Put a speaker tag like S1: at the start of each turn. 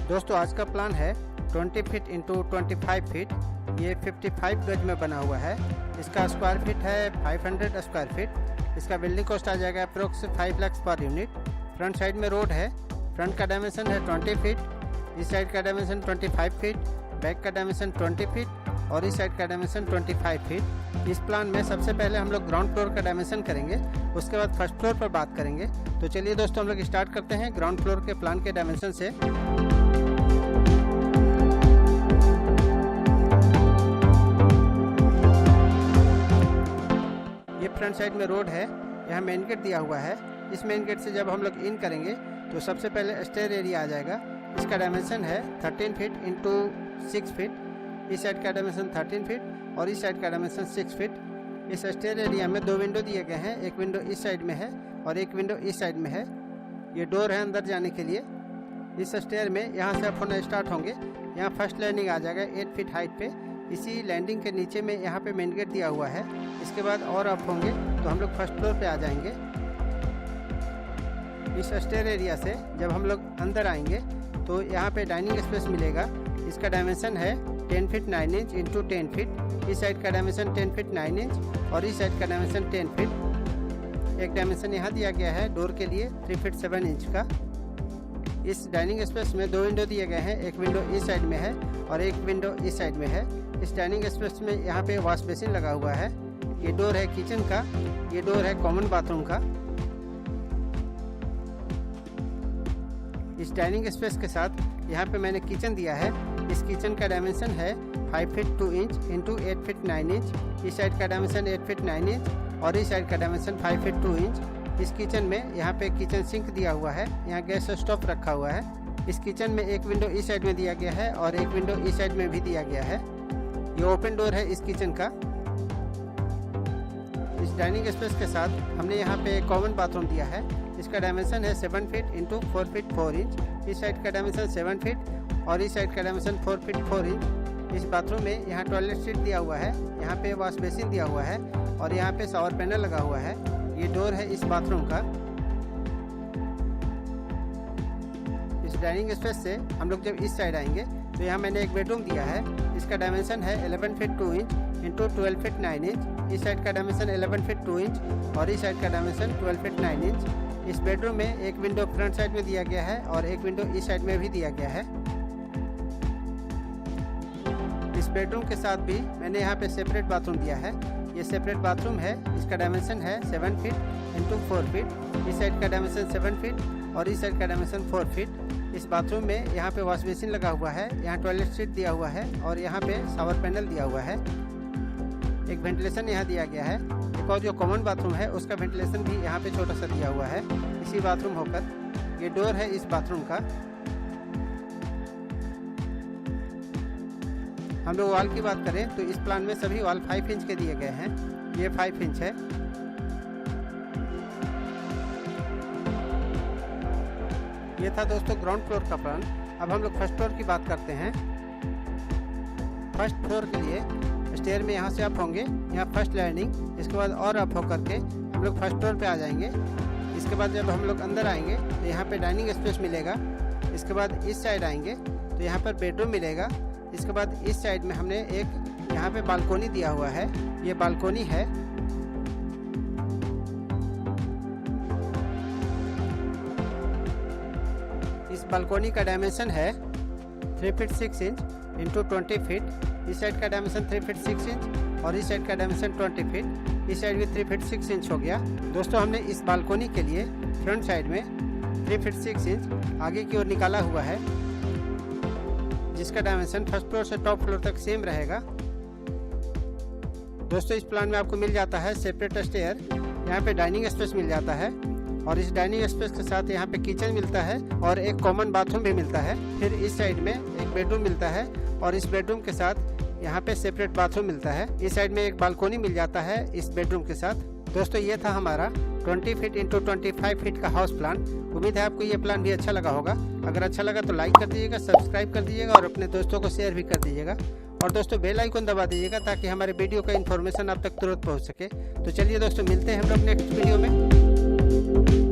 S1: दोस्तों आज का प्लान है 20 फीट इंटू 25 फीट। ये 55 गज में बना हुआ है। इसका स्क्वायर फीट है 500 स्क्वायर फीट। इसका बिल्डिंग कॉस्ट आ जाएगा approx 5 lakh per unit. Front side में रोड है। फ्रंट का डायमेंशन है 20 फीट, इस साइड का डायमेंशन 25 फीट, बैक का डायमेंशन 20 फीट और इस साइड का डायमेंशन 25 फीट। इस प्लान में सबसे पहले हम लोग ग्राउंड फ्लोर का डायमेंशन करेंगे, उसके बाद फर्स्ट फ्लोर पर बात करेंगे। तो चलिए दोस्तों हम लोग स्टार्ट करते हैं ग्राउंड फ्लोर के प्लान के डायमेंशन से। ये फ्रंट साइड में रोड है, यहाँ मेन गेट दिया हुआ है। इस मेन गेट से जब हम लोग इन करेंगे तो सबसे पहले स्टेयर एरिया आ जाएगा। इसका डायमेंशन है 13 फीट इंटू 6 फीट। इस साइड का डायमेंशन 13 फीट और इस साइड का डायमेंशन 6 फीट। इस स्टेयर एरिया में 2 विंडो दिए गए हैं, एक विंडो इस साइड में है और एक विंडो इस साइड में है। ये डोर है अंदर जाने के लिए। इस स्टेयर में यहाँ से आप होना स्टार्ट होंगे। यहाँ फर्स्ट लैंडिंग आ जाएगा 8 फीट हाइट पे। इसी लैंडिंग के नीचे में यहाँ पे मेन गेट दिया हुआ है। इसके बाद और अप होंगे तो हम लोग फर्स्ट फ्लोर पे आ जाएंगे। इस स्टेयर एरिया से जब हम लोग अंदर आएंगे तो यहाँ पे डाइनिंग स्पेस मिलेगा। इसका डायमेंशन है 10 फीट 9 इंच इंटू 10 फीट। इस साइड का डायमेंशन 10 फीट 9 इंच और इस साइड का डायमेंशन 10 फीट। एक डायमेंशन यहाँ दिया गया है डोर के लिए 3 फीट 7 इंच का। इस डाइनिंग स्पेस में 2 विंडो दिए गए हैं, एक विंडो इस साइड में है और एक विंडो इस साइड में है। इस डाइनिंग स्पेस में यहाँ पे वॉश बेसिन लगा हुआ है। ये डोर है किचन का, ये डोर है कॉमन बाथरूम का। इस डाइनिंग स्पेस के साथ यहाँ पे मैंने किचन दिया है। इस किचन का डायमेंशन है 5 feet 2 inch into 8 feet 9 inch. इस साइड का डायमेंशन 8 फीट 9 इंच और इस साइड का डायमेंशन 5 फीट 2 इंच। इस किचन में यहाँ पे किचन सिंक दिया हुआ है, यहाँ गैस स्टोव रखा हुआ है। इस किचन में एक विंडो इस साइड में दिया गया है और एक विंडो इस साइड में भी दिया गया है। ये ओपन डोर है इस किचन का। इस डाइनिंग स्पेस के साथ हमने यहाँ पे कॉमन बाथरूम दिया है। इसका डायमेंशन है 7 फीट इंटू 4 फीट 4 इंच। इस साइड का डायमेंशन 7 फीट और इस साइड का डायमेंशन 4 फीट 4 इंच। इस बाथरूम में यहाँ टॉयलेट सीट दिया हुआ है, यहाँ पे वॉश बेसिन दिया हुआ है और यहाँ पे शावर पैनल लगा हुआ है। ये डोर है इस बाथरूम का। इस डाइनिंग स्पेस से हम लोग जब इस साइड आएंगे तो यहाँ मैंने एक बेडरूम दिया है। इसका डायमेंशन है 11 feet 2 inch into 12 feet 9 inch. इस साइड का डायमेंशन 11 फीट 2 इंच और इस साइड का डायमेंशन 12 फीट 9 इंच। इस बेडरूम में एक विंडो फ्रंट साइड में दिया गया है और एक विंडो इस साइड में भी दिया गया है। इस बेडरूम के साथ भी मैंने यहाँ पे सेपरेट बाथरूम दिया है। ये सेपरेट बाथरूम है। इसका डायमेंशन है 7 फीट इंटू 4 फीट। इस साइड का डायमेंशन 7 फीट और इस साइड का डायमेंशन 4 फीट। इस बाथरूम में यहाँ पे वॉश बेसिन लगा हुआ है, यहाँ टॉयलेट सीट दिया हुआ है और यहाँ पे शावर पैनल दिया हुआ है। एक वेंटिलेशन यहाँ दिया गया है। एक और जो कॉमन बाथरूम है उसका वेंटिलेशन भी यहाँ पे छोटा सा दिया हुआ है इसी बाथरूम होकर। ये डोर है इस बाथरूम का। हम लोग वॉल की बात करें तो इस प्लान में सभी वॉल 5 इंच के दिए गए हैं। ये 5 इंच है। ये था दोस्तों ग्राउंड फ्लोर का प्लान। अब हम लोग फर्स्ट फ्लोर की बात करते हैं। फर्स्ट फ्लोर के लिए स्टेयर में यहाँ से अप होंगे, यहाँ फर्स्ट लैंडिंग। इसके बाद और अप होकर के हम लोग फर्स्ट फ्लोर पे आ जाएंगे। इसके बाद जब हम लोग अंदर आएंगे तो यहाँ पे डाइनिंग स्पेस मिलेगा। इसके बाद इस साइड आएंगे तो यहाँ पर बेडरूम मिलेगा। इसके बाद इस साइड में हमने एक यहाँ पे बालकोनी दिया हुआ है। ये बालकोनी है। इस बालकोनी का डायमेंशन है 3 फीट 6 इंच इंटू 20 फीट। इस साइड का डायमेंशन 3 फीट 6 इंच और इस साइड का डायमेंशन 20 फीट। इस साइड भी 3 फीट 6 इंच हो गया। दोस्तों हमने इस बालकोनी के लिए फ्रंट साइड में 3 फीट 6 इंच आगे की ओर निकाला हुआ है, जिसका डायमेंशन फर्स्ट फ्लोर से टॉप फ्लोर तक सेम रहेगा। दोस्तों इस प्लान में आपको मिल जाता है सेपरेट स्टेयर, यहाँ पे डाइनिंग स्पेस मिल जाता है और इस डाइनिंग स्पेस के साथ यहाँ पे किचन मिलता है और एक कॉमन बाथरूम भी मिलता है। फिर इस साइड में एक बेडरूम मिलता है और इस बेडरूम के साथ यहाँ पे सेपरेट बाथरूम मिलता है। इस साइड में एक बालकोनी मिल जाता है इस बेडरूम के साथ। दोस्तों ये था हमारा 20 फीट इंटू 25 फीट का हाउस प्लान। उम्मीद है आपको ये प्लान भी अच्छा लगा होगा। अगर अच्छा लगा तो लाइक कर दीजिएगा, सब्सक्राइब कर दीजिएगा और अपने दोस्तों को शेयर भी कर दीजिएगा। और दोस्तों बेल आइकन दबा दीजिएगा ताकि हमारे वीडियो का इन्फॉर्मेशन आप तक तुरंत पहुंच सके। तो चलिए दोस्तों मिलते हैं हम लोग नेक्स्ट वीडियो में।